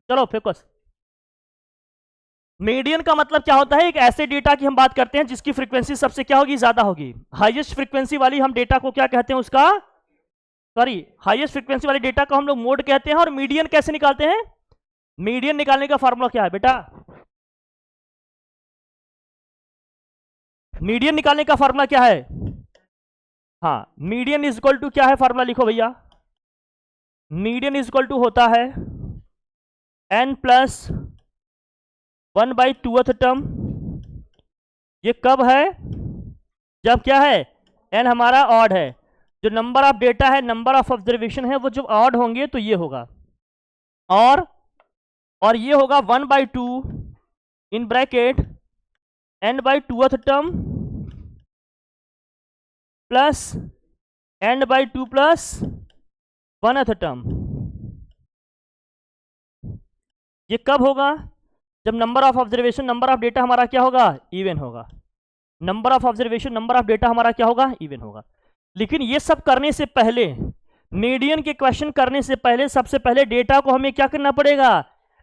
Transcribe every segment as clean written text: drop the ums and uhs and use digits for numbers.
चलो focus. Median का मतलब क्या होता है? एक ऐसे डेटा की हम बात करते हैं जिसकी फ्रीक्वेंसी सबसे क्या होगी, ज्यादा होगी। हाईएस्ट फ्रीक्वेंसी वाली हम डेटा को क्या कहते हैं, उसका सॉरी हाईएस्ट फ्रीक्वेंसी वाले डेटा को हम लोग मोड कहते हैं। और मीडियन कैसे निकालते हैं? मीडियन निकालने का फार्मूला क्या है बेटा? मीडियन निकालने का फार्मूला क्या है? हाँ, मीडियन इज इक्वल टू क्या है, फार्मूला लिखो भैया। मीडियन इज इक्वल टू होता है n प्लस 1/2th टर्म। ये कब है? जब क्या है, n हमारा ऑड है। जो नंबर ऑफ डेटा है, नंबर ऑफ ऑब्जर्वेशन है, वो जब ऑड होंगे तो ये होगा। और ये होगा 1/2 in bracket n/2th term plus n/2 plus 1th term. ये कब होगा? जब number of observation, number of data हमारा क्या होगा, इवन होगा। Number of observation, number of data हमारा क्या होगा, इवन होगा। लेकिन ये सब करने से पहले, मीडियन के क्वेश्चन करने से पहले, सबसे पहले डेटा को हमें क्या करना पड़ेगा,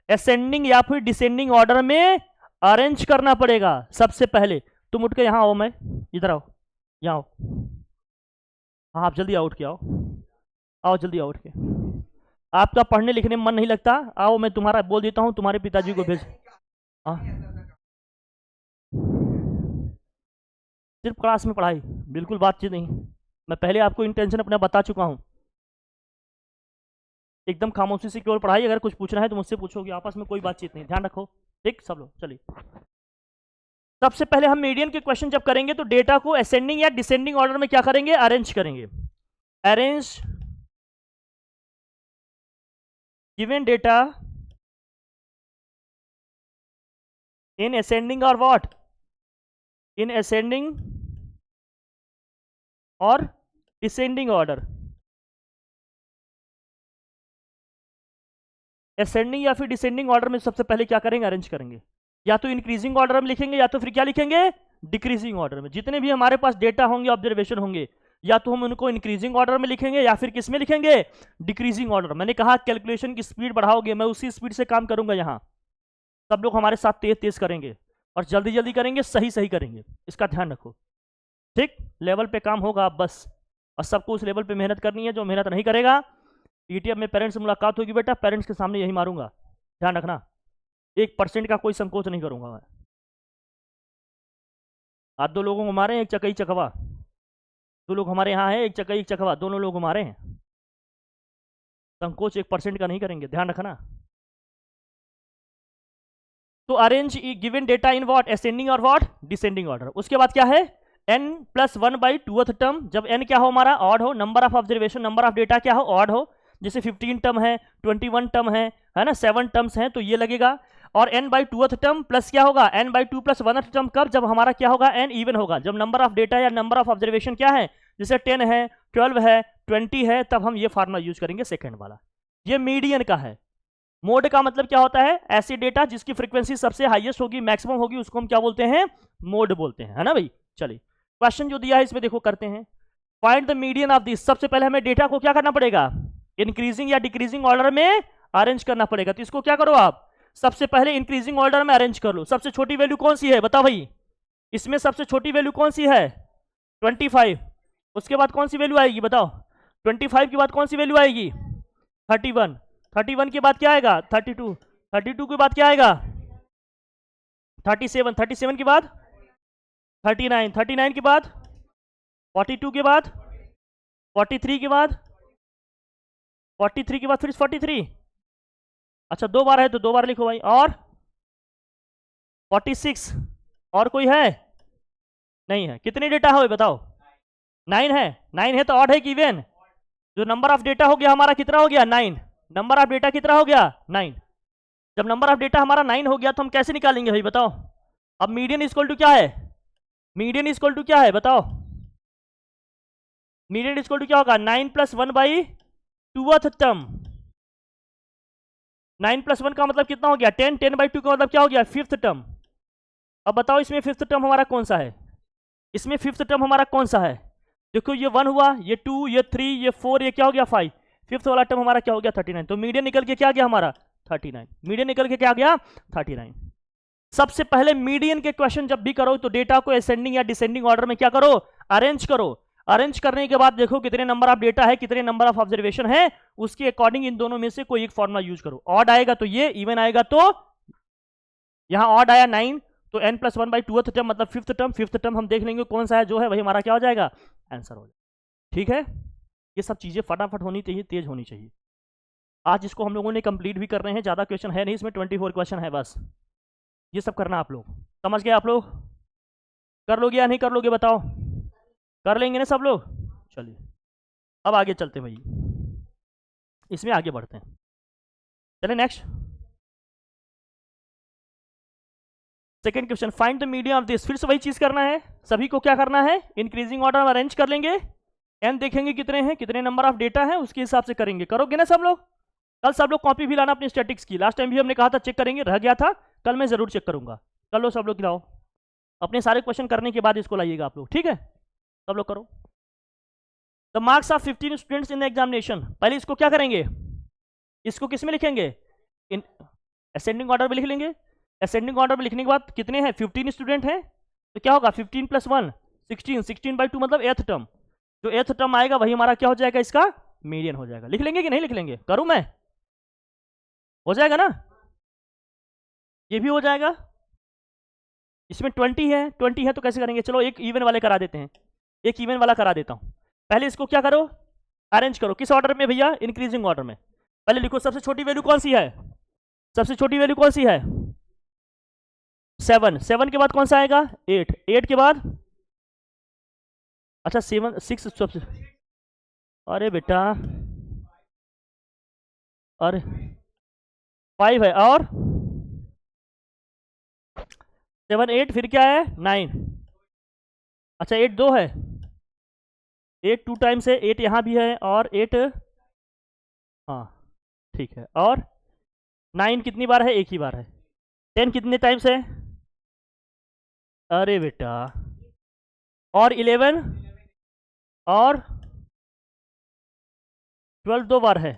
असेंडिंग या फिर डिसेंडिंग ऑर्डर में अरेंज करना पड़ेगा सबसे पहले। तुम उठ के यहां आओ, मैं इधर आओ, यहाँ आओ। हाँ आप जल्दी आउट के आओ, आओ जल्दी आउट के। आपका पढ़ने लिखने में मन नहीं लगता, आओ मैं तुम्हारा बोल देता हूँ, तुम्हारे पिताजी को भेज। सिर्फ क्लास में पढ़ाई, बिल्कुल बातचीत नहीं। मैं पहले आपको इंटेंशन अपना बता चुका हूँ। एकदम खामोशी से केवल पढ़ाई। अगर कुछ पूछना है तो मुझसे पूछोगे, आपस में कोई बातचीत नहीं, ध्यान रखो। ठीक सब लोग, चलिए। सबसे पहले हम मीडियन के क्वेश्चन जब करेंगे तो डेटा को असेंडिंग या डिसेंडिंग ऑर्डर में क्या करेंगे, अरेंज करेंगे। Arrange given data in ascending और व्हाट, इन असेंडिंग और डिसेंडिंग ऑर्डर। असेंडिंग या फिर डिसेंडिंग ऑर्डर में सबसे पहले क्या करेंगे, अरेंज करेंगे। या तो इंक्रीजिंग ऑर्डर में लिखेंगे या तो फिर क्या लिखेंगे, डिक्रीजिंग ऑर्डर में। जितने भी हमारे पास डेटा होंगे, ऑब्जर्वेशन होंगे, या तो हम उनको इंक्रीजिंग ऑर्डर में लिखेंगे या फिर किस में लिखेंगे, डिक्रीजिंग ऑर्डर। मैंने कहा कैलकुलेशन की स्पीड बढ़ाओगे, मैं उसी स्पीड से काम करूंगा। यहाँ सब लोग हमारे साथ तेज तेज करेंगे और जल्दी जल्दी करेंगे, सही सही करेंगे, इसका ध्यान रखो। ठीक, लेवल पे काम होगा आप बस, और सबको उस लेवल पे मेहनत करनी है। जो मेहनत नहीं करेगा, पीटीएम में पेरेंट्स से मुलाकात होगी बेटा, पेरेंट्स के सामने यही मारूंगा, ध्यान रखना। 1% का कोई संकोच नहीं करूंगा मैं। आज 2 लोगों को मारे हैं, एक चकई चकवा। 2 लोग हमारे यहाँ है, एक चकई एक चकवा, दोनों लोग मारे हैं। संकोच 1% का नहीं करेंगे, ध्यान रखना। तो arrange given data in what, ascending और व्हाट, डिसेंडिंग ऑर्डर। उसके बाद क्या है, n प्लस 1/2th टर्म। जब n क्या हो हमारा, ऑड हो, number of observation, number of data क्या हो, ऑड हो। जैसे 15 टर्म है, 21 टर्म है ना, 7 टर्म्स हैं, तो ये लगेगा। और n/2th टर्म प्लस क्या होगा, n/2 प्लस 1th टर्म। कब, जब हमारा क्या होगा, n इवन होगा। जब नंबर ऑफ डेटा या नंबर ऑफ ऑब्जर्वेशन क्या है, जैसे 10 है, 12 है, 20 है, तब हम ये फार्मूला यूज करेंगे सेकेंड वाला। ये मीडियन का है। मोड का मतलब क्या होता है, ऐसी डेटा जिसकी फ्रीक्वेंसी सबसे हाईएस्ट होगी, मैक्सिमम होगी, उसको हम क्या बोलते हैं, मोड बोलते हैं, है ना भाई। चलिए क्वेश्चन जो दिया है इसमें देखो, करते हैं। Find the median of this. सबसे पहले हमें डेटा को क्या करना पड़ेगा, इंक्रीजिंग या डिक्रीजिंग ऑर्डर में अरेंज करना पड़ेगा। तो इसको क्या करो आप, सबसे पहले इंक्रीजिंग ऑर्डर में अरेंज कर लो। सबसे छोटी वैल्यू कौन सी है बताओ भाई, इसमें सबसे छोटी वैल्यू कौन सी है, 25। उसके बाद कौन सी वैल्यू आएगी बताओ, 25 के बाद कौन सी वैल्यू आएगी, 31। 31 के बाद क्या आएगा, 32। 32 के बाद क्या आएगा, 37। 37 के बाद 39। 39 के बाद 42 के बाद 43 के बाद 43 के बाद फिर 43। अच्छा 2 बार है तो 2 बार लिखो भाई। और 46। और कोई है, नहीं है। कितने डेटा हो बताओ, 9 है। 9 है तो ऑड है कि इवन। जो नंबर ऑफ डेटा हो गया हमारा कितना हो गया, 9। नंबर ऑफ डेटा कितना हो गया, 9। जब नंबर ऑफ डेटा हमारा 9 हो गया तो हम कैसे निकालेंगे भाई बताओ। अब मीडियन इक्वल टू क्या है, मीडियन इक्वल टू क्या है बताओ, मीडियन इक्वल टू क्या होगा, 9 प्लस 1/2th टर्म। 9 प्लस 1 का मतलब कितना हो गया, 10। 10/2 का मतलब क्या हो गया, 5th टर्म। अब बताओ इसमें 5th टर्म हमारा कौन सा है, इसमें 5th टर्म हमारा कौन सा है। देखो ये 1 हुआ, ये 2, ये 3, ये 4, ये क्या हो गया 5। 5th वाला टर्म हमारा क्या हो गया, 39। तो मीडियन निकल के क्या गया हमारा, 39। मीडियन निकल के क्या गया? 39। सबसे पहले मीडियन के क्वेश्चन जब भी करो तो डेटा को असेंडिंग या डिसेंडिंग ऑर्डर में क्या करो? अरेंज करो। अरेंज करने के बाद देखो कितने नंबर ऑफ डेटा है, कितने नंबर ऑफ ऑब्जर्वेशन है, उसके अकॉर्डिंग इन दोनों में से कोई एक फॉर्मूला यूज करो। ऑड आएगा तो ये, इवन आएगा तो यहां ऑड आया 9 तो n+1/2th टर्म मतलब फिफ्थ टर्म हम देख लेंगे कौन सा है, जो है वही हमारा क्या हो जाएगा? आंसर हो जाएगा। ठीक है, ये सब चीजें फटाफट होनी चाहिए, तेज होनी चाहिए। आज इसको हम लोगों ने कंप्लीट भी कर रहे हैं, ज्यादा क्वेश्चन है नहीं इसमें, 24 क्वेश्चन है बस। ये सब करना आप लोग, समझ गए? आप लोग कर लोगे या नहीं कर लोगे बताओ? कर लेंगे ना सब लोग? चलिए अब आगे चलते भाई, इसमें आगे बढ़ते हैं। चले next, second question, find the median of this. फिर से वही चीज करना है, सभी को क्या करना है? इंक्रीजिंग ऑर्डर में अरेंज कर लेंगे, एन देखेंगे कितने हैं, कितने नंबर ऑफ डेटा है, उसके हिसाब से करेंगे। करोगे ना सब लोग? कल सब लोग कॉपी भी लाना अपनी स्टैटिक्स की, लास्ट टाइम भी हमने कहा था चेक करेंगे, रह गया था, कल मैं जरूर चेक करूंगा। कर लो सब लोग, लाओ अपने सारे क्वेश्चन करने के बाद इसको लाइएगा आप लोग, ठीक है? सब लोग करो। The marks of 15 students in the examination. पहले इसको क्या करेंगे? इसको किस में लिखेंगे? इन असेंडिंग ऑर्डर में लिख लेंगे। असेंडिंग ऑर्डर में लिखने के बाद कितने हैं? 15 स्टूडेंट हैं, तो क्या होगा? 15 + 1 16, 16/2 मतलब 8th टर्म। जो 8th टर्म आएगा वही हमारा क्या हो जाएगा? इसका मीडियन हो जाएगा। लिख लेंगे कि नहीं लिख लेंगे? करूं मैं? हो जाएगा ना? ये भी हो जाएगा। इसमें 20 है तो कैसे करेंगे? चलो एक इवन वाले करा देते हैं, एक इवन वाला करा देता हूं। पहले इसको क्या करो? अरेंज करो। किस ऑर्डर में भैया? इंक्रीजिंग ऑर्डर में। पहले लिखो सबसे छोटी वैल्यू कौन सी है? सबसे छोटी वैल्यू कौन सी है? 7। 7 के बाद कौन सा आएगा? 8। 8 के बाद अच्छा 7 6 सबसे, अरे बेटा अरे 5 है, और 7 8 फिर क्या है? 9। अच्छा 8 2 है, 8 2 टाइम्स है, 8 यहाँ भी है और 8, हाँ ठीक है। और 9 कितनी बार है? एक ही बार है। 10 कितने टाइम्स है? अरे बेटा, और 11 और 12 2 बार है,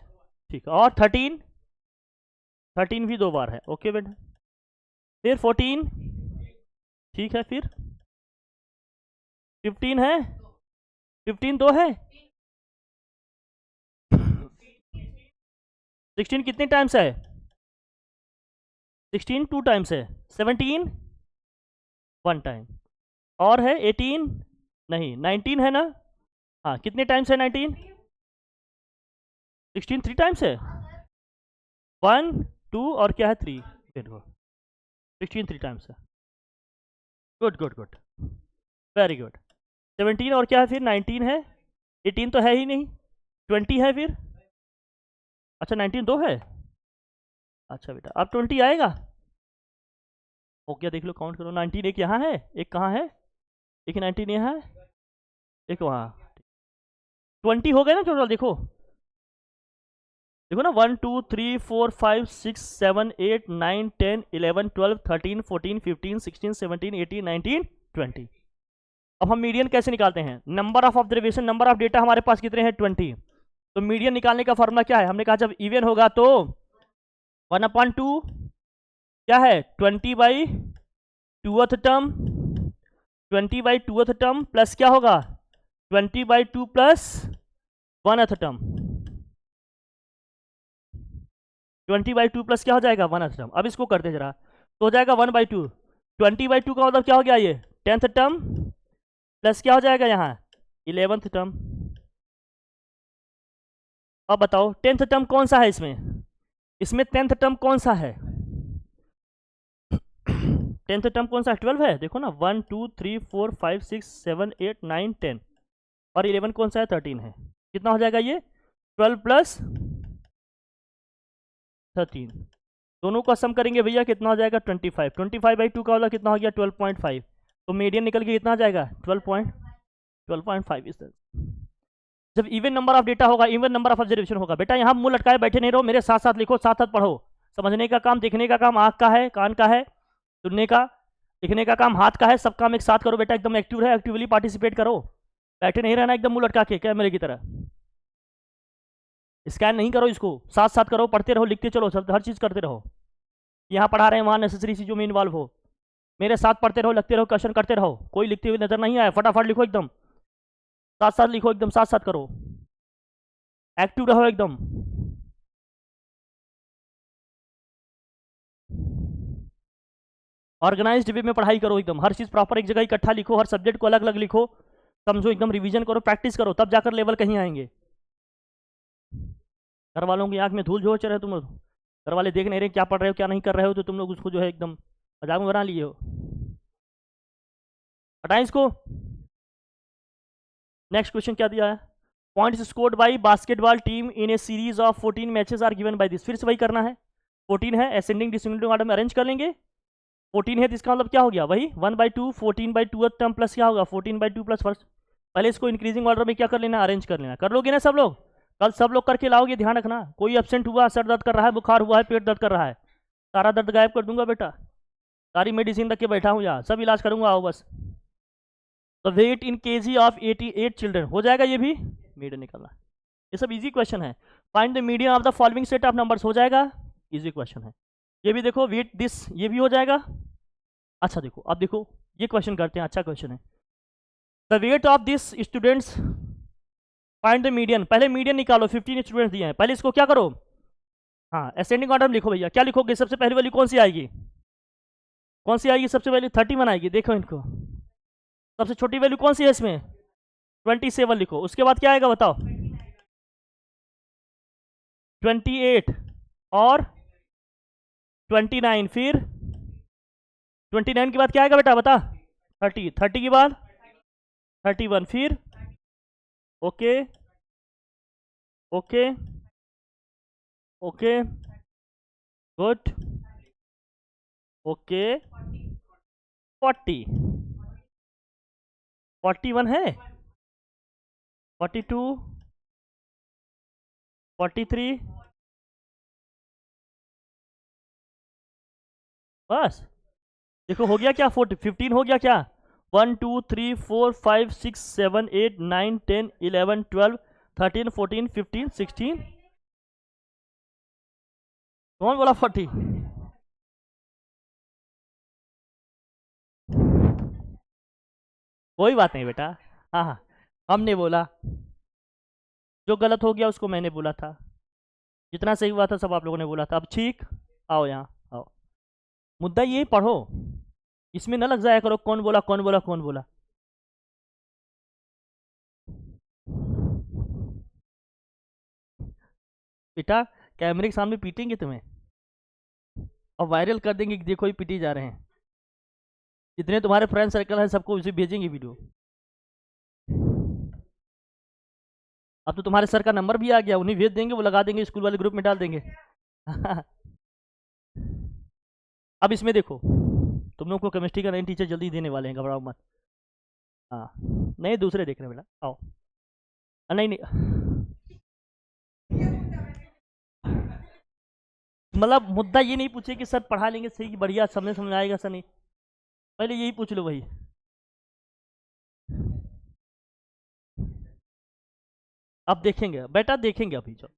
ठीक है। और 13 भी 2 बार है, ओके बेटा। फिर 14, ठीक है। फिर 15 है, 15 2 है। 16 कितने टाइम्स है? 16 2 टाइम्स है। 17 1 टाइम। और है 18 नहीं 19 है ना? हाँ कितने टाइम्स है 19? 16 3 टाइम्स है, 1 2 और क्या है 3, देखो 16 3 टाइम्स है। Good good good, very good. 17 और क्या है फिर? 19 है, 18 तो है ही नहीं, 20 है फिर, अच्छा 19 2 है, अच्छा बेटा अब 20 आएगा। हो गया, देख लो काउंट करो। 19 एक यहाँ है, एक कहाँ है? एक 19 यहाँ है, एक वहाँ, 20 हो गए ना टोटल। देखो देखो ना, 1 2 3 4 5 6 7 8 9 10 11 12 13 14 15 16 17 18 19 20। अब हम मीडियन कैसे निकालते हैं? Number of observation, number of data हमारे पास कितने हैं? 20। तो मीडियन निकालने का फॉर्मूला क्या है? हमने कहा जब इवन होगा तो 1/2 क्या है? 20/2th term, 20/2th term plus क्या होगा? 20/2 प्लस 1th टर्म, 20/2 प्लस क्या हो जाएगा? 1th term. अब इसको करते जरा, तो हो जाएगा 1/2। 20/2 का मतलब क्या हो गया? ये 10th टर्म प्लस क्या हो जाएगा यहाँ? 11th term. अब बताओ 10th टर्म कौन सा है इसमें? इसमें 10th टर्म कौन सा है? 10th टर्म कौन सा है? 12 है, देखो ना 1 2 3 4 5 6 7 8 9 10 और 11 कौन सा है? 13 है। कितना हो जाएगा ये? 12 प्लस 13, दोनों का सम करेंगे भैया कितना हो जाएगा? 25। 25/2 का वाला कितना हो गया? 12.5। तो मीडियन निकल के कितना आ जाएगा? 12.5। इस तरह जब इवन नंबर ऑफ डेटा होगा, इवन नंबर ऑफ ऑब्जर्वेशन होगा। बेटा यहाँ मुंह लटकाए बैठे नहीं रहो, मेरे साथ साथ लिखो, साथ साथ पढ़ो। समझने का काम, देखने का काम आँख का है, कान का है, सुनने का, लिखने का काम हाथ का है। सब काम एक साथ करो बेटा, एकदम एक्टिव है, एक्टिवली पार्टिसिपेट करो, बैठे नहीं रहना एकदम मुंह लटका के कैमरे की तरह। स्कैन नहीं करो इसको, साथ साथ करो, पढ़ते रहो, लिखते चलो, हर चीज़ करते रहो। यहाँ पढ़ा रहे हैं वहाँ नेसेसरी चीज़ों में इन्वॉल्व हो, मेरे साथ पढ़ते रहो, लगते रहो, क्वेश्चन करते रहो। कोई लिखते हुए नजर नहीं आया, फटाफट लिखो, एकदम साथ साथ लिखो, एकदम साथ साथ करो, एक्टिव रहो एकदम। ऑर्गेनाइज्ड वे में पढ़ाई करो एकदम, हर चीज़ प्रॉपर एक जगह इकट्ठा लिखो, हर सब्जेक्ट को अलग अलग लिखो, समझो एकदम, रिवीजन करो, प्रैक्टिस करो, तब जाकर लेवल कहीं आएंगे। घर वालों की आंख में धूल झोंक रहे हो तुम लोग, घर वाले देख नहीं रहे क्या पढ़ रहे हो क्या नहीं कर रहे हो, तो तुम लोग उसको जो है एकदम मजाक में बना लिए हो। हटाएं इसको। नेक्स्ट क्वेश्चन क्या दिया है, points scored by basketball team in a series of 14 matches are given by this. फिर से वही करना है, 14 है, असेंडिंग डिसेंडिंग ऑर्डर में अरेंज कर लेंगे। 14 है तो इसका मतलब क्या हो गया, वही 1/2 14/2 टर्म प्लस क्या होगा 14/2 प्लस फर्स्ट। पहले इसको इंक्रीजिंग ऑर्डर में क्या कर लेना, अरेंज कर लेना। कर लोगे ना सब लोग, कल सब लोग करके लाओगे, ध्यान रखना। कोई एब्सेंट हुआ, सर दर्द कर रहा है, बुखार हुआ है, पेट दर्द कर रहा है, सारा दर्द गायब कर दूंगा बेटा, सारी मेडिसिन रख के बैठा हूँ यहाँ, सब इलाज करूंगा, आओ बस। तो weight in kg of 88 children हो जाएगा, ये भी मीडियन निकलना। ये सब इजी क्वेश्चन है। Find the median of the following set of numbers हो जाएगा, इजी क्वेश्चन है। ये भी देखो, वेट दिस, ये भी हो जाएगा। अच्छा देखो, अब देखो ये क्वेश्चन करते हैं, अच्छा क्वेश्चन है। The weight of this students, find the median. पहले मीडियन निकालो, 15 स्टूडेंट्स दिए हैं, पहले इसको क्या करो, हाँ असेंडिंग ऑर्डर में लिखो भैया। क्या लिखोगे, सबसे पहली वाली कौन सी आएगी, कौन सी आएगी सबसे पहले, 31 आएगी। देखो इनको, सबसे छोटी वैल्यू कौन सी है इसमें, 27 लिखो। उसके बाद क्या आएगा बताओ, 28 और 29, फिर 29 के बाद क्या आएगा बेटा बता, 30 के बाद 31, फिर okay okay okay good okay 40, 41 है, 42 43, बस देखो हो गया क्या, 15 हो गया क्या, 1 2 3 4 5 6 7 8 9 10 11 12 13 14 15 16, कौन बोला 40, कोई बात नहीं बेटा, हाँ हाँ हमने बोला, जो गलत हो गया उसको मैंने बोला था, जितना सही हुआ था सब आप लोगों ने बोला था। अब ठीक, आओ यहाँ आओ, मुद्दा ये पढ़ो, इसमें न लग जाया करो कौन बोला कौन बोला कौन बोला। बेटा कैमरे के सामने पीटेंगे तुम्हें और वायरल कर देंगे कि देखो ये पीटी जा रहे हैं, जितने तुम्हारे फ्रेंड सर्कल है सबको उसे भेजेंगे वीडियो। अब तो तुम्हारे सर का नंबर भी आ गया, उन्हें भेज देंगे, वो लगा देंगे, स्कूल वाले ग्रुप में डाल देंगे। अब इसमें देखो, तुम लोग को केमिस्ट्री का नई टीचर जल्दी देने वाले हैं, घबराओ मत। हाँ नहीं दूसरे देख रहे हैं बेटा, आओ। नहीं नहीं, मतलब मुद्दा ये नहीं पूछे कि सर पढ़ा लेंगे सही बढ़िया समझ आएगा सर, नहीं, पहले यही पूछ लो भाई। अब देखेंगे बेटा, देखेंगे अभी जो,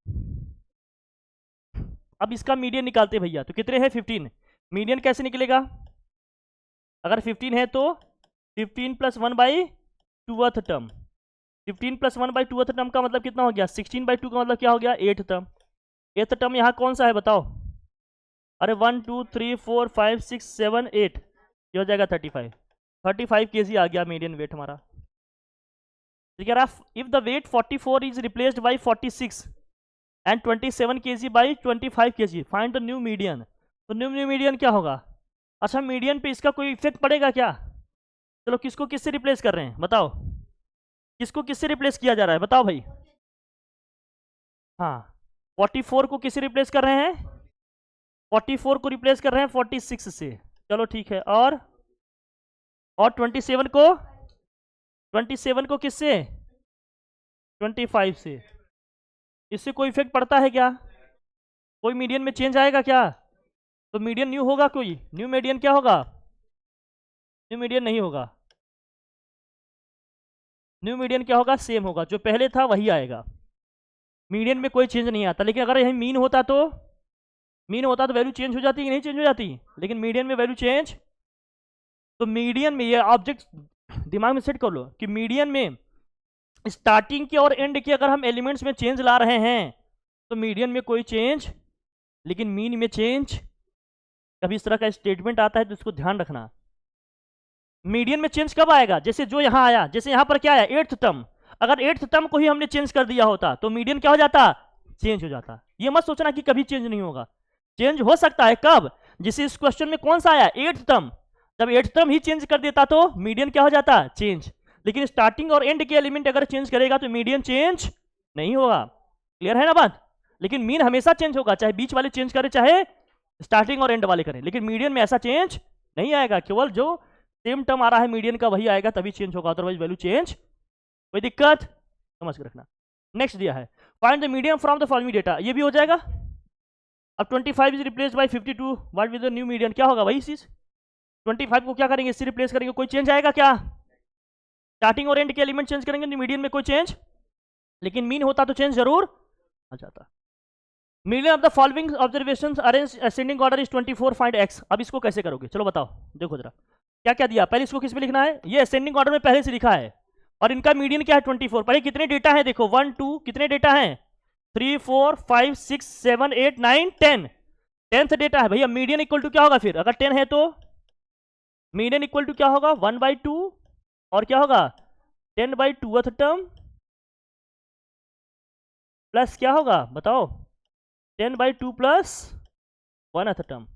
अब इसका मीडियन निकालते भैया, तो कितने हैं 15, मीडियन कैसे निकलेगा, अगर 15 है तो 15 + 1/2 टर्म, 15 + 1/2 टर्म का मतलब कितना हो गया, 16/2 का मतलब क्या हो गया 8 टर्म। 8 टर्म यहाँ कौन सा है बताओ, अरे 1 2 3 4 5 6 7 8, ये हो जाएगा 35 kg आ गया मीडियन वेट हमारा। ठीक है, if the weight 44 is replaced by 46 and 27 kg by 25 kg, find the new median. तो न्यू मीडियन क्या होगा, अच्छा मीडियन पे इसका कोई इफेक्ट पड़ेगा क्या, चलो किसको किससे रिप्लेस कर रहे हैं बताओ, किसको किससे रिप्लेस किया जा रहा है बताओ भाई, हाँ 44 को किससे रिप्लेस कर रहे हैं, 44 को रिप्लेस कर रहे हैं 46 से, चलो ठीक है, और 27 को किससे, 25 से, इससे कोई इफेक्ट पड़ता है क्या, कोई मीडियन में चेंज आएगा क्या, तो मीडियन न्यू होगा, कोई न्यू मीडियन क्या होगा, न्यू मीडियन नहीं होगा, न्यू मीडियन क्या होगा, सेम होगा, जो पहले था वही आएगा। मीडियन में कोई चेंज नहीं आता, लेकिन अगर यही मीन होता तो वैल्यू चेंज हो जाती कि नहीं चेंज हो जाती, लेकिन मीडियन में वैल्यू चेंज। तो मीडियन में ये ऑब्जेक्ट दिमाग में सेट कर लो कि मीडियन में स्टार्टिंग के और एंड के अगर हम एलिमेंट्स में चेंज ला रहे हैं तो मीडियन में कोई चेंज, लेकिन मीन में चेंज। कभी इस तरह का स्टेटमेंट आता है तो इसको ध्यान रखना। मीडियन में चेंज कब आएगा, जैसे जो यहां आया, जैसे यहां पर क्या आया 8th टर्म, अगर 8th टर्म को ही हमने चेंज कर दिया होता तो मीडियन क्या हो जाता, चेंज हो जाता। ये मत सोचना कि कभी चेंज नहीं होगा, चेंज हो सकता है। कब, जैसे इस क्वेश्चन में कौन सा आया 8th टर्म, जब 8th टर्म ही चेंज कर देता तो मीडियन क्या हो जाता, चेंज। लेकिन स्टार्टिंग और एंड के एलिमेंट अगर चेंज करेगा तो मीडियन चेंज नहीं होगा। क्लियर है ना बात। लेकिन मीन हमेशा चेंज होगा, चाहे बीच वाले चेंज करे चाहे स्टार्टिंग और एंड वाले करें, लेकिन मीडियन में ऐसा चेंज नहीं आएगा। केवल जो सेम टर्म आ रहा है मीडियन का वही आएगा, तभी चेंज होगा, अदरवाइज वैल्यू चेंज। कोई दिक्कत, समझ के रखना। नेक्स्ट दिया है find the median from the following data, ये भी हो जाएगा। अब 25 is replace by 52, what will the new median, क्या होगा वही चीज। 25 को क्या करेंगे, इससे रिप्लेस करेंगे, कोई चेंज आएगा क्या, स्टार्टिंग और एंड के एलिमेंट चेंज करेंगे तो मीडियन में कोई चेंज, लेकिन मीन होता तो चेंज जरूर आ जाता। Median of the following observations arrange ascending order is 24, find x. अब इसको कैसे करोगे, चलो बताओ, देखो जरा क्या क्या दिया। पहले इसको किस में लिखना है, ये असेंडिंग ऑर्डर में पहले से लिखा है, और इनका मीडियन क्या है 24। पहले कितने डेटा है देखो, 1 2, कितने डेटा है 3 4 5 6 7 8 9 10, 10th डेटा है भैया। मीडियन इक्वल टू क्या होगा फिर, अगर 10 है तो मीडियन इक्वल टू क्या होगा 1/2, और क्या होगा 10/2th टर्म, प्लस क्या होगा बताओ 10/2 प्लस 1th टर्म।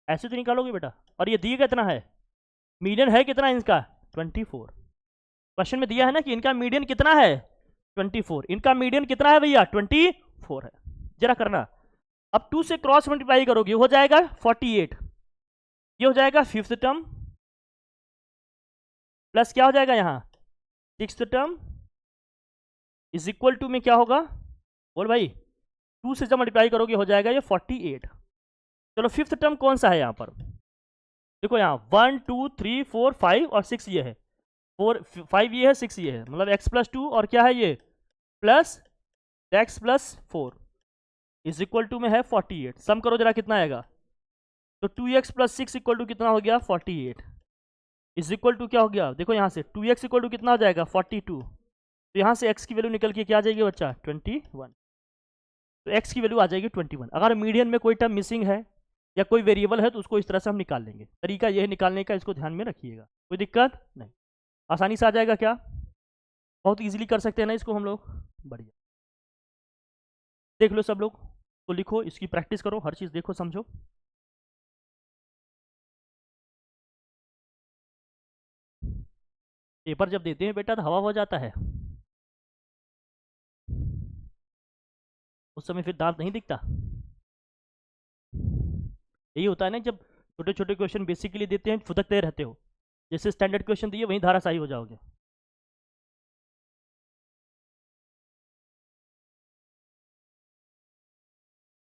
ऐसे तो निकालोगे बेटा। और ये दिए कितना है, मीडियन है कितना इनका 24। क्वेश्चन में दिया है ना कि इनका मीडियन कितना है 24, इनका मीडियन कितना है भैया 24 है। जरा करना, अब 2 से क्रॉस मल्टीप्लाई करोगे हो जाएगा 48, ये हो जाएगा 5th टर्म, प्लस क्या हो जाएगा यहाँ 6th term, is equal to में क्या होगा, बोल भाई 2 से जब मल्टीप्लाई करोगे हो जाएगा ये 48। चलो 5th टर्म कौन सा है यहाँ पर, देखो यहाँ 1 2 3 4 5 और 6 ये है, 5 ये है 6 ये है, मतलब x+2 और क्या है ये plus x+4 is equal to में है 48। सम करो जरा कितना आएगा, तो 2x + 6 इक्वल टू कितना हो गया 48, इज इक्वल टू क्या हो गया, देखो यहाँ से 2x इक्वल टू कितना हो जाएगा 42, तो यहाँ से x की वैल्यू निकल के क्या आ जाएगी बच्चा 21, तो x की वैल्यू आ जाएगी 21। अगर मीडियन में कोई टर्म मिसिंग है या कोई वेरिएबल है तो उसको इस तरह से हम निकाल लेंगे। तरीका यह है निकालने का, इसको ध्यान में रखिएगा, कोई दिक्कत नहीं, आसानी से आ जाएगा। क्या बहुत इजीली कर सकते हैं ना इसको हम लोग, बढ़िया। देख लो सब लोग, तो लिखो, इसकी प्रैक्टिस करो, हर चीज़ देखो समझो। पेपर जब देते हैं बेटा तो हवा हो जाता है, उस समय फिर दांत नहीं दिखता। यही होता है ना, जब छोटे छोटे क्वेश्चन बेसिकली देते हैं फुदकते रहते हो, जैसे स्टैंडर्ड क्वेश्चन दिए वहीं धाराशाही हो जाओगे।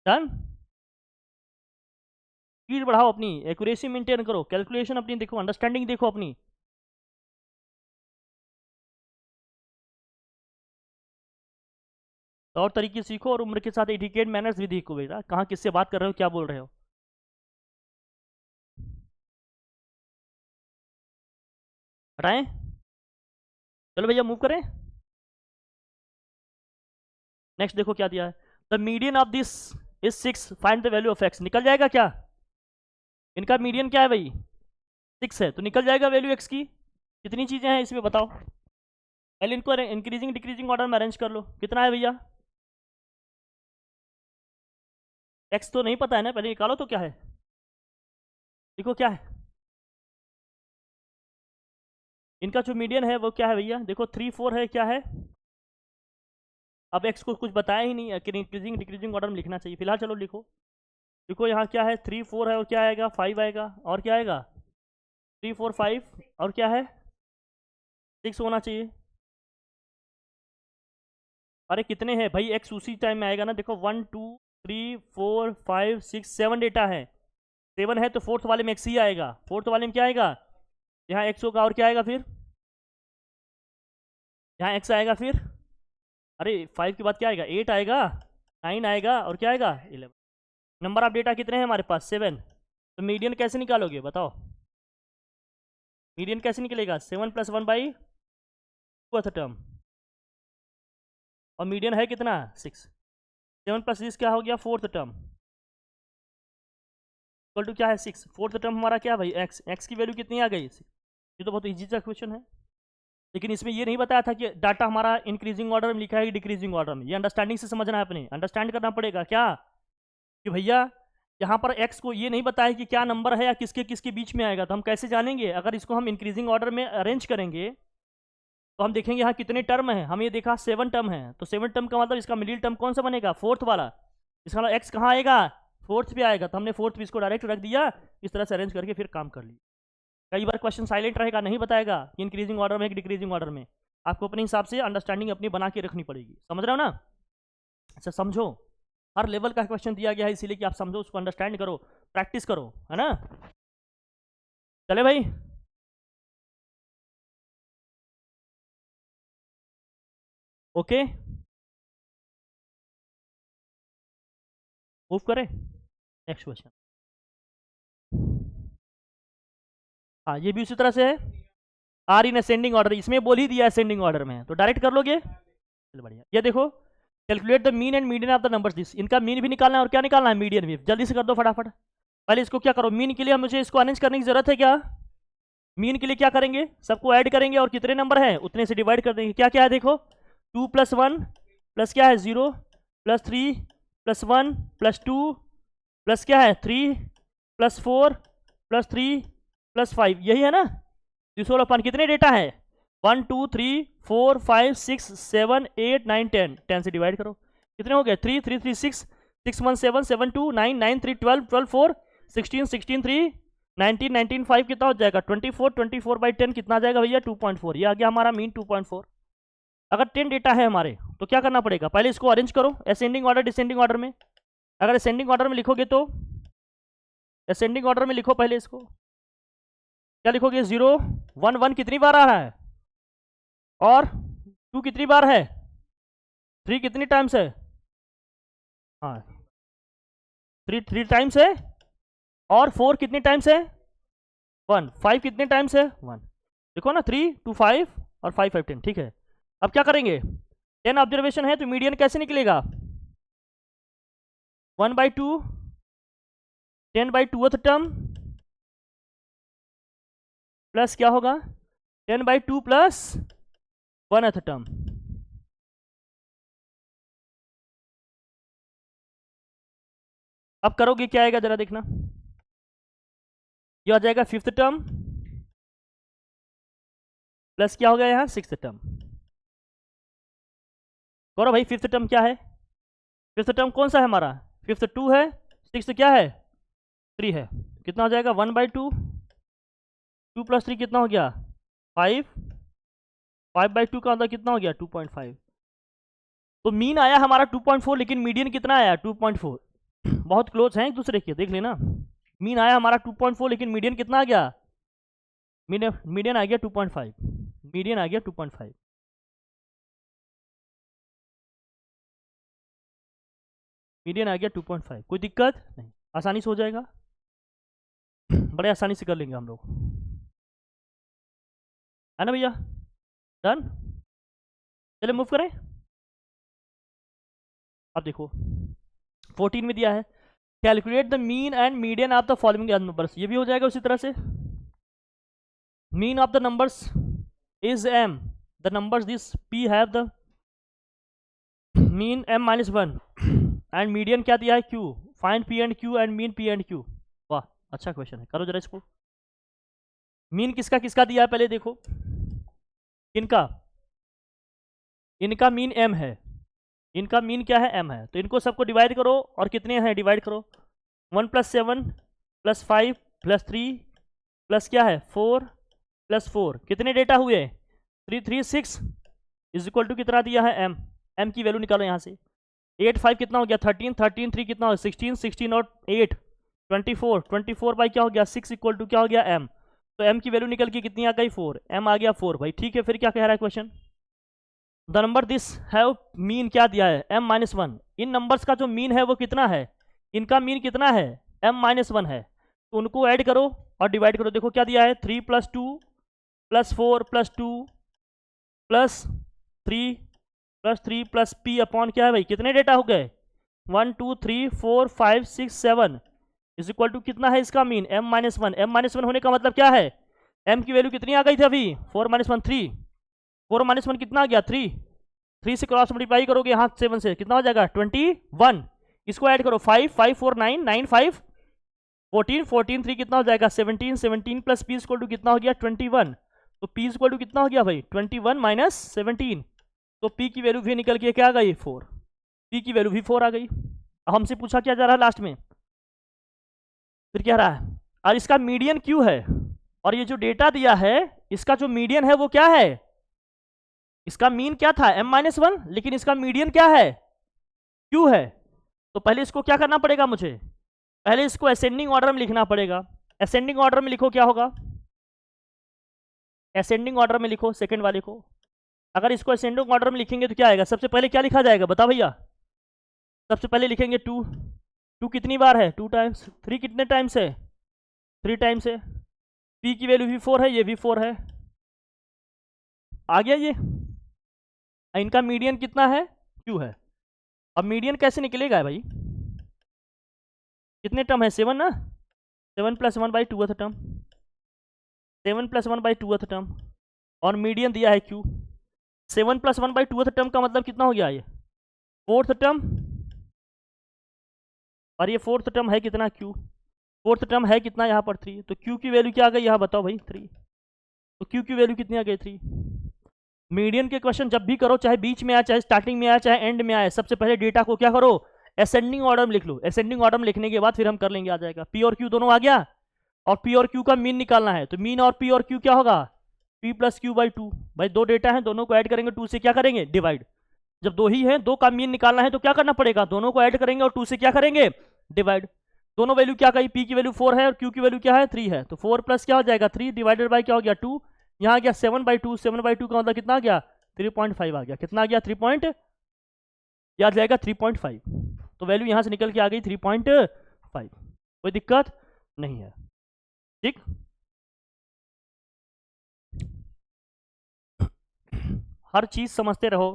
डन, स्पीड बढ़ाओ अपनी, एक्यूरेसी मेंटेन करो, कैलकुलेशन अपनी देखो, अंडरस्टैंडिंग देखो अपनी। और तरीके सीखो और उम्र के साथ एटिकेट मैनर्स भी देखो बेटा, कहाँ किससे बात कर रहे हो, क्या बोल रहे हो। हटाएं, चलो भैया मूव करें। नेक्स्ट देखो क्या दिया है, the median of this is 6, find the value of x। निकल जाएगा क्या, इनका मीडियन क्या है भाई 6 है, तो निकल जाएगा वैल्यू x की। कितनी चीजें हैं इसमें बताओ, पहले इनको इंक्रीजिंग डिक्रीजिंग ऑर्डर में अरेंज कर लो। कितना है भैया, x तो नहीं पता है ना, पहले निकालो तो क्या है, देखो क्या है इनका जो मीडियन है वो क्या है भैया, देखो 3 4 है, क्या है। अब x को कुछ बताया ही नहीं, इंक्रीजिंग डिक्रीजिंग ऑर्डर में लिखना चाहिए फिलहाल, चलो लिखो। देखो यहाँ क्या है 3 4 है, और क्या आएगा 5 आएगा, और क्या आएगा 3 4 5, और क्या है 6 होना चाहिए। अरे कितने हैं भाई, x उसी टाइम में आएगा ना, देखो 1 2 3 4 5 6 7 डेटा है, 7 है तो फोर्थ वाले में x ही आएगा, फोर्थ वाले में क्या आएगा यहाँ x होगा, और क्या आएगा फिर यहाँ x आएगा, फिर अरे 5 के बाद क्या आएगा, 8 आएगा, 9 आएगा और क्या आएगा 11। नंबर ऑफ डेटा कितने हैं हमारे पास 7। तो मीडियन कैसे निकालोगे बताओ, मीडियन कैसे निकलेगा 7 + 1 बाई 2th टर्म, और मीडियन है कितना 6। 7 + 6 क्या हो गया 4th टर्म, इक्वल टू क्या है 6। 4th टर्म हमारा क्या भाई x की वैल्यू कितनी आ गई 6। ये तो बहुत ईजी सा क्वेश्चन है, लेकिन इसमें ये नहीं बताया था कि डाटा हमारा इंक्रीजिंग ऑर्डर में लिखा है कि डिक्रीजिंग ऑर्डर में। ये अंडरस्टैंडिंग से समझना है, अपने अंडरस्टैंड करना पड़ेगा क्या कि भैया यहाँ पर x को ये नहीं बताया कि क्या नंबर है या किसके किसके बीच में आएगा, तो हम कैसे जानेंगे। अगर इसको हम इंक्रीजिंग ऑर्डर में अरेंज करेंगे तो हम देखेंगे यहाँ कितने टर्म है, हम ये देखा 7 टर्म है, तो 7 टर्म का मतलब इसका मिडिल टर्म कौन सा बनेगा 4th वाला, इसका मतलब x कहाँ आएगा 4th पे आएगा, तो हमने 4th पे इसको डायरेक्ट रख दिया, इस तरह से अरेंज करके फिर काम कर लिया। कई बार क्वेश्चन साइलेंट रहेगा, नहीं बताएगा कि इंक्रीजिंग ऑर्डर में कि डिक्रीजिंग ऑर्डर में, आपको अपने हिसाब से अंडरस्टैंडिंग अपनी बना के रखनी पड़ेगी, समझ रहे हो ना। अच्छा समझो, हर लेवल का क्वेश्चन दिया गया है इसीलिए कि आप समझो, उसको अंडरस्टैंड करो, प्रैक्टिस करो, है ना। चले भाई, ओके मूव करें नेक्स्ट क्वेश्चन। हाँ ये भी उसी तरह से है, आर इन असेंडिंग ऑर्डर, इसमें बोल ही दिया असेंडिंग ऑर्डर में, तो डायरेक्ट कर लोगे, चलो बढ़िया। ये देखो calculate the mean and median of the numbers this, इनका मीन भी निकालना है और क्या निकालना है मीडियन भी, जल्दी से कर दो फटाफट। पहले इसको क्या करो, मीन के लिए मुझे इसको अरेंज करने की जरूरत है क्या, मीन के लिए क्या करेंगे, सबको ऐड करेंगे और कितने नंबर हैं उतने से डिवाइड कर देंगे। क्या क्या है देखो 2 + 1 प्लस क्या है 0 + 3 + 1 + 2 प्लस क्या है 3 + 4 + 3 + 5, यही है ना। 216 कितने डेटा है 1 2 3 4 5 6 7 8 9 10, 10 से डिवाइड करो कितने हो गए 3 3 3 6 6 1 7 7 2 9 9 3 12 12 4 16 16 3 19 19 5 कितना हो जाएगा 24 24/10 कितना आ जाएगा भैया 2.4, ये आ गया हमारा मीन 2.4। अगर 10 डेटा है हमारे तो क्या करना पड़ेगा, पहले इसको अरेंज करो असेंडिंग ऑर्डर डिसेंडिंग ऑर्डर में। अगर असेंडिंग ऑर्डर में लिखोगे तो असेंडिंग ऑर्डर में लिखो, पहले इसको क्या लिखोगे 0 1 1 कितनी बार आ रहा है, और 2 कितनी बार है, 3 कितनी टाइम्स है, हाँ 3 टाइम्स है, और 4 कितनी टाइम्स है 1, 5 कितने टाइम्स है 1, देखो ना 3 2 5 और 5 5 10, ठीक है। अब क्या करेंगे 10 ऑब्जर्वेशन है तो मीडियन कैसे निकलेगा 1/2 10/2th टर्म प्लस क्या होगा 10/2 प्लस 1th टर्म। अब करोगे क्या आएगा जरा देखना, ये आ जाएगा 5th टर्म प्लस क्या हो गया यहाँ 6th टर्म। करो भाई 5th टर्म क्या है, 5th टर्म कौन सा है हमारा 5th 2 है, 6th क्या है 3 है, कितना हो जाएगा 1/2 2 + 3 कितना हो गया 5 5/2 का मतलब कितना हो गया 2.5। तो मीन आया हमारा 2.4 लेकिन मीडियन कितना आया 2.4, बहुत क्लोज हैं एक दूसरे के, देख लेना। मीन आया हमारा 2.4 लेकिन मीडियन कितना आ गया, मीडियन आ गया 2.5, मीडियन आ गया 2.5। मीडियन आ गया 2.5, कोई दिक्कत नहीं, आसानी से हो जाएगा, बड़े आसानी से कर लेंगे हम लोग, है ना भैया। डन, चलिए मूव करें। अब देखो 14 में दिया है calculate the mean and median of the following numbers, ये भी हो जाएगा उसी तरह से। Mean of the numbers is m, the numbers this p have the mean m-1 and median क्या दिया है q, find p and q and mean p and q। वाह अच्छा क्वेश्चन है, करो जरा इसको। मीन किसका किसका दिया है पहले देखो, इनका इनका मीन m है, इनका मीन क्या है m है, तो इनको सबको डिवाइड करो और कितने हैं डिवाइड करो 1 + 7 + 5 + 3 प्लस क्या है 4 + 4 कितने डेटा हुए 336 इज इक्वल टू कितना दिया है m की वैल्यू निकालो यहाँ से 8 5 कितना हो गया 13 13 3 कितना हो 16 16 और 8 24 24 बाई क्या हो गया 6 इक्वल टू क्या हो गया m, तो m की वैल्यू निकल के कितनी आ गई 4, m आ गया 4 भाई, ठीक है। फिर क्या कह रहा है question, the number this have mean क्या दिया है m-1। इन नंबर्स का जो मीन है वो कितना है, इनका मीन कितना है m-1 है, तो उनको ऐड करो और डिवाइड करो। देखो क्या दिया है 3 + 2 + 4 + 2 + 3 + 3 + p अपॉन क्या है भाई, कितने डेटा हो गए 1 2 3 4 5 6 7 इज इक्वल टू कितना है इसका मीन m-1। m-1 होने का मतलब क्या है, m की वैल्यू कितनी आ गई थी अभी 4 - 1 3, 4 - 1 कितना आ गया 3, 3 से क्रॉस मल्टीप्लाई करोगे यहाँ 7 से कितना हो जाएगा 21। इसको ऐड करो 5 5 4 9 9 5 14 14 3 कितना हो जाएगा 17 17 + p इक्वल टू कितना हो गया 21। तो p इक्वल टू कितना हो गया भाई 21 - 17, तो p की वैल्यू भी निकल के क्या आ गई 4, p की वैल्यू भी 4 आ गई। अब हमसे पूछा क्या जा रहा है लास्ट में, फिर क्या रहा है, और इसका मीडियन q है, और ये जो डेटा दिया है इसका जो मीडियन है वो क्या है, इसका मीन क्या था m-1, लेकिन इसका मीडियन क्या है q है। तो पहले इसको क्या करना पड़ेगा मुझे, पहले इसको असेंडिंग ऑर्डर में लिखना पड़ेगा। असेंडिंग ऑर्डर में लिखो क्या होगा, असेंडिंग ऑर्डर में लिखो सेकंड वाले को। अगर इसको असेंडिंग ऑर्डर में लिखेंगे तो क्या आएगा, सबसे पहले क्या लिखा जाएगा बता भैया, सबसे पहले लिखेंगे 2, 2 कितनी बार है 2 टाइम्स, 3 कितने टाइम्स है 3 टाइम्स है, p की वैल्यू भी 4 है, ये भी 4 है, आ गया ये। इनका मीडियन कितना है q है। अब मीडियन कैसे निकलेगा भाई, कितने टर्म है 7 ना, 7 + 1/2 टर्म, 7 + 1/2 टर्म, और मीडियन दिया है q। 7 + 1/2 टर्म का मतलब कितना हो गया ये 4th टर्म, और ये 4th टर्म है कितना q, 4th टर्म है कितना यहाँ पर 3, तो q की वैल्यू क्या आ गई यहाँ बताओ भाई 3, तो q की वैल्यू कितनी आ गई 3। मीडियन के क्वेश्चन जब भी करो, चाहे बीच में आए, चाहे स्टार्टिंग में आए, चाहे एंड में आए, सबसे पहले डेटा को क्या करो असेंडिंग ऑर्डर में लिख लो। असेंडिंग ऑर्डर में लिखने के बाद फिर हम कर लेंगे, आ जाएगा p और q दोनों आ गया, और p और q का मीन निकालना है, तो मीन और p और q क्या होगा p + q/2। भाई दो डेटा हैं, दोनों को ऐड करेंगे 2 से क्या करेंगे डिवाइड, जब दो ही हैं, दो का मीन निकालना है तो क्या करना पड़ेगा, दोनों को ऐड करेंगे और 2 से क्या करेंगे डिवाइड। दोनों वैल्यू क्या कही, p की वैल्यू 4 है और q की वैल्यू क्या है 3 है, तो 4 + क्या हो जाएगा 3 डिवाइडेड बाय क्या हो गया 2, यहाँ आ गया 7/2, 7/2 का मतलब कितना आ गया 3.5 आ गया, कितना आ गया 3 पॉइंट, याद जाएगा 3.5, तो वैल्यू यहाँ से निकल के आ गई 3.5, कोई दिक्कत नहीं है, ठीक। हर चीज़ समझते रहो,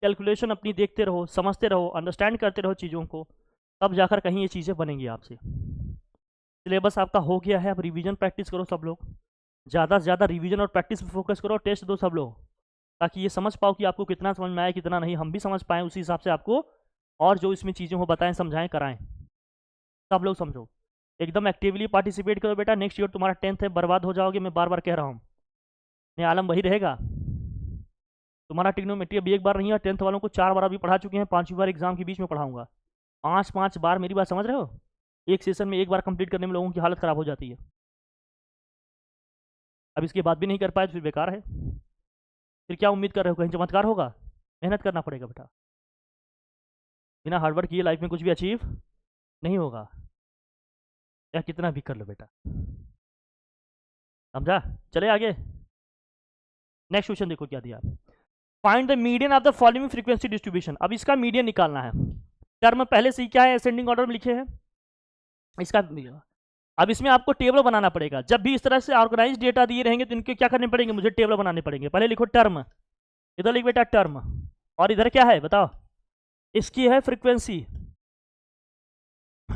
कैलकुलेशन अपनी देखते रहो, समझते रहो, अंडरस्टैंड करते रहो चीज़ों को, तब जाकर कहीं ये चीज़ें बनेंगी आपसे। सिलेबस आपका हो गया है, अब रिवीजन प्रैक्टिस करो सब लोग, ज़्यादा से ज़्यादा रिवीजन और प्रैक्टिस पे फोकस करो, टेस्ट दो सब लोग, ताकि ये समझ पाओ कि आपको कितना समझ में आया कितना नहीं, हम भी समझ पाएँ उसी हिसाब से आपको और जो इसमें चीज़ें हो बताएं समझाएं कराएं, सब लोग समझो, एकदम एक्टिवली पार्टिसिपेट करो बेटा। नेक्स्ट ईयर तुम्हारा 10th है, बर्बाद हो जाओगे, मैं बार बार कह रहा हूँ, नहीं आलम वही रहेगा। तुम्हारा ट्रिग्नोमेट्री अभी एक बार नहीं है, 10th वालों को 4 बार अभी पढ़ा चुके हैं, 5वीं बार एग्जाम के बीच में पढ़ाऊंगा, 5 बार, मेरी बात समझ रहे हो, एक सेशन में एक बार कंप्लीट करने में लोगों की हालत ख़राब हो जाती है, अब इसके बाद भी नहीं कर पाए तो फिर बेकार है, फिर क्या उम्मीद कर रहे हो कहीं चमत्कार होगा, मेहनत करना पड़ेगा बेटा, बिना हार्डवर्क किए लाइफ में कुछ भी अचीव नहीं होगा, या कितना भी कर लो बेटा, समझा। चले आगे, नेक्स्ट क्वेश्चन देखो क्या दिया, find the median of the following frequency distribution. अब इसका मीडियन निकालना है, टर्म पहले से ही क्या है असेंडिंग ऑर्डर में लिखे हैं, इसका अब इसमें आपको टेबल बनाना पड़ेगा, जब भी इस तरह से ऑर्गेनाइज डेटा दिए रहेंगे तो इनके क्या करने पड़ेंगे, मुझे टेबल बनाने पड़ेंगे। पहले लिखो टर्म, इधर लिख बेटा टर्म, और इधर क्या है बताओ, इसकी है फ्रीक्वेंसी,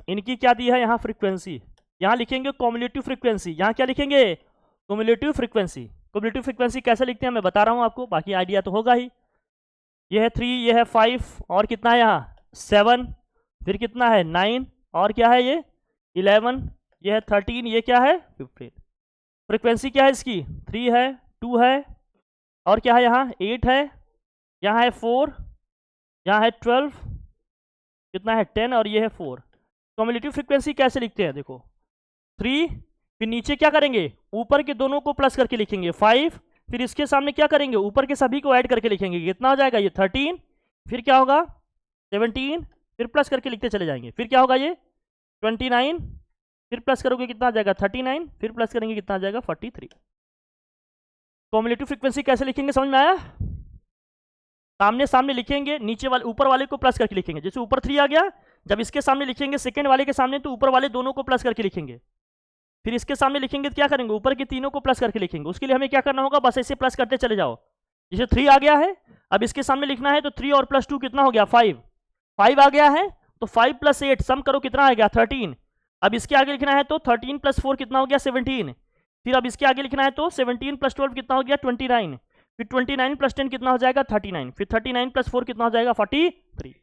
इनकी क्या दी है यहाँ फ्रीक्वेंसी, यहाँ लिखेंगे कॉम्युलेटिव फ्रीक्वेंसी, यहाँ क्या लिखेंगे कॉम्युलेटिव फ्रीक्वेंसी। कॉम्युलेटिव फ्रीक्वेंसी कैसे लिखते हैं मैं बता रहा हूँ आपको, बाकी आइडिया तो होगा ही। ये है 3, ये है 5, और कितना है यहाँ 7, फिर कितना है 9, और क्या है ये 11, ये है 13, ये क्या है 15। फ्रीक्वेंसी क्या है इसकी 3 है, 2 है, और क्या है यहाँ 8 है, यहाँ है 4, यहाँ है 12, कितना है 10, और ये है 4। कॉम्युलेटिव फ्रीक्वेंसी कैसे लिखते हैं देखो 3, फिर नीचे क्या करेंगे ऊपर के दोनों को प्लस करके लिखेंगे 5, फिर इसके सामने क्या करेंगे ऊपर के सभी को ऐड करके लिखेंगे, कितना हो जाएगा ये 13, फिर क्या होगा 17, फिर प्लस करके लिखते चले जाएंगे, फिर क्या होगा ये 29, फिर प्लस करोगे कितना आ जाएगा 39, फिर प्लस करेंगे कितना आ जाएगा 43। कॉम्युलेटिव फ्रीक्वेंसी कैसे लिखेंगे समझ में आया। सामने सामने लिखेंगे, नीचे वाले ऊपर वाले को प्लस करके लिखेंगे। जैसे ऊपर 3 आ गया, जब इसके सामने लिखेंगे सेकंड वाले के सामने, तो ऊपर वाले दोनों को प्लस करके लिखेंगे। फिर इसके सामने लिखेंगे तो क्या करेंगे, ऊपर के तीनों को प्लस करके लिखेंगे। उसके लिए हमें क्या करना होगा, बस ऐसे प्लस करते चले जाओ। जैसे 3 आ गया है, अब इसके सामने लिखना है तो 3 और +2 कितना हो गया, 5। 5 आ गया है तो 5 + 8 सम करो कितना आ गया, 13। अब इसके आगे लिखना है तो 13 + 4 कितना हो गया, 17। फिर अब इसके आगे लिखना है तो 17 + 12 कितना हो गया, 29। फिर 29 + 10 कितना हो जाएगा, 39। फिर 39 + 4 कितना हो जाएगा, 43।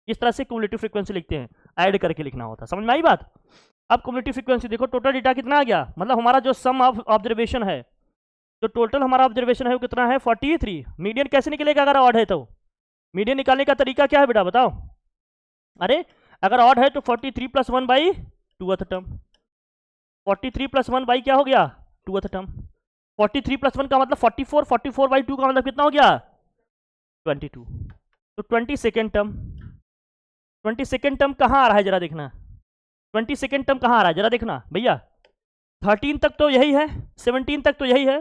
इस तरह से क्यूमुलेटिव फ्रीक्वेंसी लिखते हैं, ऐड करके लिखना होता है। समझ में आई बात। अब क्यूमुलेटिव फ्रीक्वेंसी देखो, टोटल डेटा कितना आ गया, मतलब हमारा जो सम ऑफ ऑब्जर्वेशन है, जो टोटल हमारा ऑब्जर्वेशन है वो कितना है, 43। मीडियन कैसे निकलेगा अगर ऑड है तो, मीडियन निकालने का तरीका क्या है बेटा बताओ। अरे अगर ऑड है तो 43 + 1/2th टर्म, 43 + 1 क्या हो गया, 2th टर्म। 43 + 1 का मतलब 44, 44/2 का मतलब कितना हो गया, 22। तो 22nd टर्म, 22nd टर्म कहाँ आ रहा है जरा देखना, 22nd टर्म कहाँ आ रहा है जरा देखना भैया। 13 तक तो यही है, 17 तक तो यही है,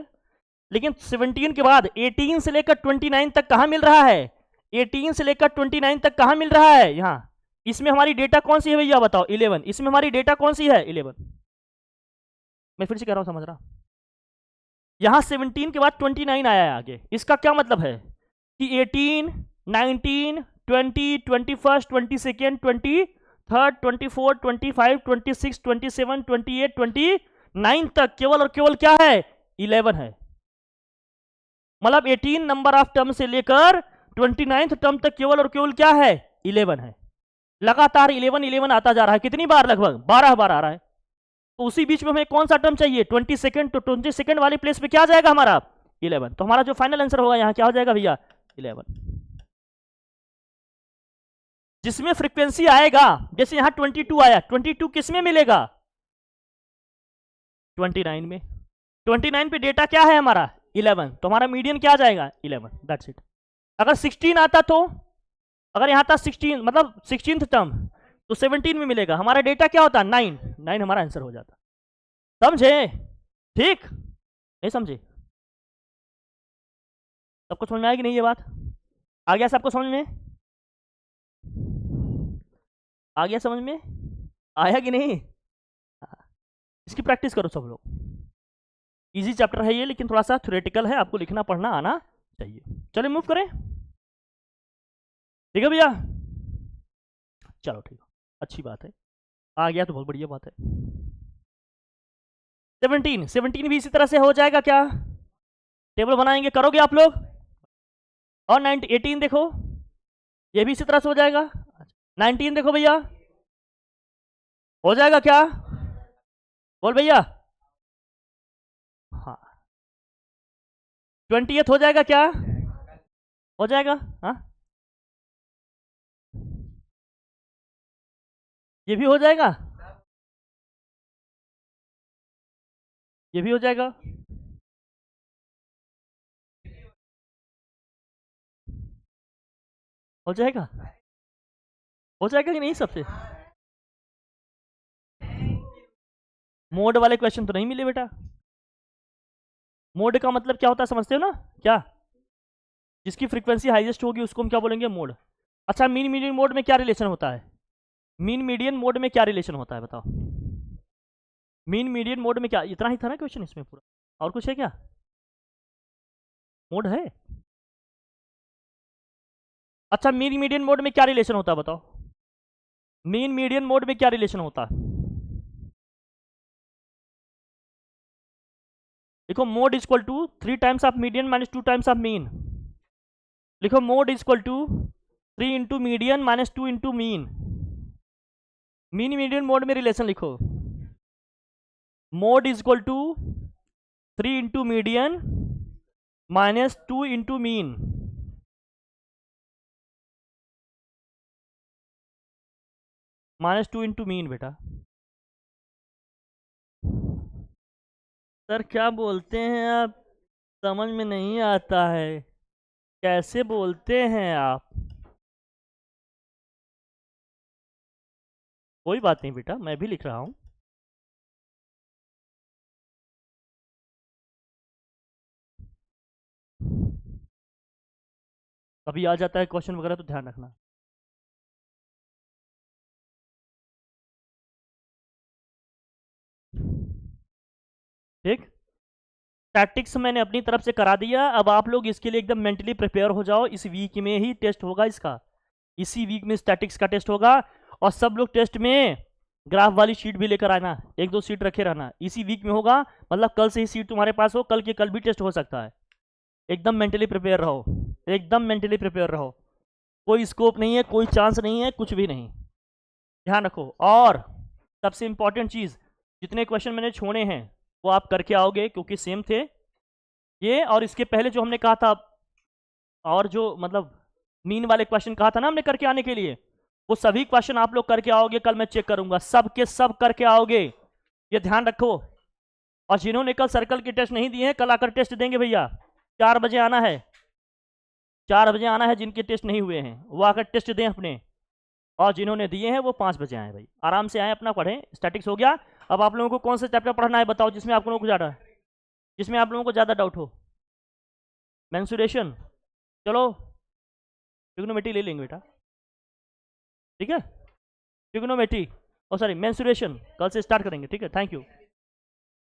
लेकिन 17 के बाद 18 से लेकर 29 तक कहाँ मिल रहा है, 18 से लेकर 29 तक कहाँ मिल रहा है, यहाँ। इसमें हमारी डेटा कौन सी है भैया बताओ, 11। इसमें हमारी डेटा कौन सी है, 11। मैं फिर से कह रहा हूं, समझ रहा। यहां 17 के बाद 29 आया है आगे, इसका क्या मतलब है कि 18, 19, 20, 21, 22, 23, 24, 25, 26, 27, 28, 29 तक केवल और केवल क्या है, 11 है। मतलब 18 नंबर ऑफ टर्म से लेकर 29th टर्म तक केवल और केवल क्या है, 11 है। लगातार 11 11 आता जा रहा है, कितनी बार, लगभग 12 बार आ रहा है। तो उसी बीच में हमें कौन सा टर्म चाहिए, 22nd। तो 22nd वाले प्लेस पे क्या जाएगा हमारा, 11। तो हमारा जो फाइनल आंसर होगा यहाँ क्या हो जाएगा भैया, 11। जिसमें फ्रीक्वेंसी आएगा, जैसे यहाँ 22 आया, 22 किस में मिलेगा, 29 में। 29 पे डेटा क्या है हमारा, 11। तो हमारा मीडियन क्या आ जाएगा, 11। That's it. अगर 16 आता तो, अगर यहाँ था 16 मतलब 16th टर्म, तो 17 में मिलेगा, हमारा डेटा क्या होता, 9। 9 हमारा आंसर हो जाता। समझे, ठीक, नहीं समझे, सबको समझ में आएगी नहीं ये बात, आ गया सबको समझ में, आ गया समझ में, आया कि नहीं। इसकी प्रैक्टिस करो सब लोग। इजी चैप्टर है ये, लेकिन थोड़ा सा थ्योरेटिकल है, आपको लिखना पढ़ना आना चाहिए। चलिए मूव करें, ठीक है भैया, चलो ठीक है, अच्छी बात है, आ गया तो बहुत बढ़िया बात है। 17 भी इसी तरह से हो जाएगा क्या, टेबल बनाएंगे, करोगे आप लोग। और 18 देखो, ये भी इसी तरह से हो जाएगा। 19 देखो भैया, हो जाएगा क्या, बोल भैया, हाँ। 20th हो जाएगा क्या, हो जाएगा, हाँ। ये भी हो जाएगा, ये भी हो जाएगा, हो जाएगा, हो जाएगा कि नहीं सबसे। मोड वाले क्वेश्चन तो नहीं मिले बेटा। मोड का मतलब क्या होता है समझते हो ना, क्या, जिसकी फ्रीक्वेंसी हाईएस्ट होगी उसको हम क्या बोलेंगे, मोड। अच्छा, मीन मीडियन मोड में क्या रिलेशन होता है, मीन मीडियन मोड में क्या रिलेशन होता है बताओ। मीन मीडियन मोड में क्या, इतना ही था ना क्वेश्चन इसमें पूरा, और कुछ है क्या, मोड है। अच्छा, मीन मीडियन मोड में क्या रिलेशन होता है बताओ, मीन मीडियन मोड में क्या रिलेशन होता है। देखो, mode is equal to 3 times of median minus 2 times of mean. लिखो, mode is equal to 3 into median minus 2 into mean. Mean median mode में रिलेशन लिखो, mode is equal to 3 into median minus 2 into mean. -2 into mean बेटा। Sir क्या बोलते हैं आप, समझ में नहीं आता है, कैसे बोलते हैं आप। कोई बात नहीं बेटा, मैं भी लिख रहा हूँ। कभी आ जाता है क्वेश्चन वगैरह तो ध्यान रखना। ठीक, स्टैटिक्स मैंने अपनी तरफ से करा दिया, अब आप लोग इसके लिए एकदम मेंटली प्रिपेयर हो जाओ। इस वीक में ही टेस्ट होगा इसका, इसी वीक में स्टैटिक्स का टेस्ट होगा। और सब लोग टेस्ट में ग्राफ वाली शीट भी लेकर आना, एक दो सीट रखे रहना, इसी वीक में होगा। मतलब कल से ही सीट तुम्हारे पास हो, कल के कल भी टेस्ट हो सकता है। एकदम मेंटली प्रिपेयर रहो, एकदम मेंटली प्रिपेयर रहो। कोई स्कोप नहीं है, कोई चांस नहीं है, कुछ भी नहीं, ध्यान रखो। और सबसे इंपॉर्टेंट चीज़, जितने क्वेश्चन मैंने छोड़े हैं वो आप करके आओगे, क्योंकि सेम थे ये और इसके पहले जो हमने कहा था, और जो मतलब मीन वाले क्वेश्चन कहा था ना हमने करके आने के लिए, वो सभी क्वेश्चन आप लोग करके आओगे। कल मैं चेक करूंगा, सब के सब करके आओगे, ये ध्यान रखो। और जिन्होंने कल सर्कल के टेस्ट नहीं दिए हैं, कल आकर टेस्ट देंगे भैया। 4 बजे आना है, 4 बजे आना है। जिनके टेस्ट नहीं हुए हैं वो आकर टेस्ट दें अपने, और जिन्होंने दिए हैं वो 5 बजे आए भाई, आराम से आए, अपना पढ़ें। स्टैटिक्स हो गया। अब आप लोगों को कौन सा चैप्टर पढ़ना है बताओ, जिसमें आप लोगों को ज़्यादा, जिसमें आप लोगों को ज़्यादा डाउट हो। मेंसुरेशन, चलो ट्रिग्नोमेट्री ले लेंगे बेटा, ठीक है। ट्रिग्नोमेट्री, ओ सॉरी मेंसुरेशन कल से स्टार्ट करेंगे, ठीक है। Thank you.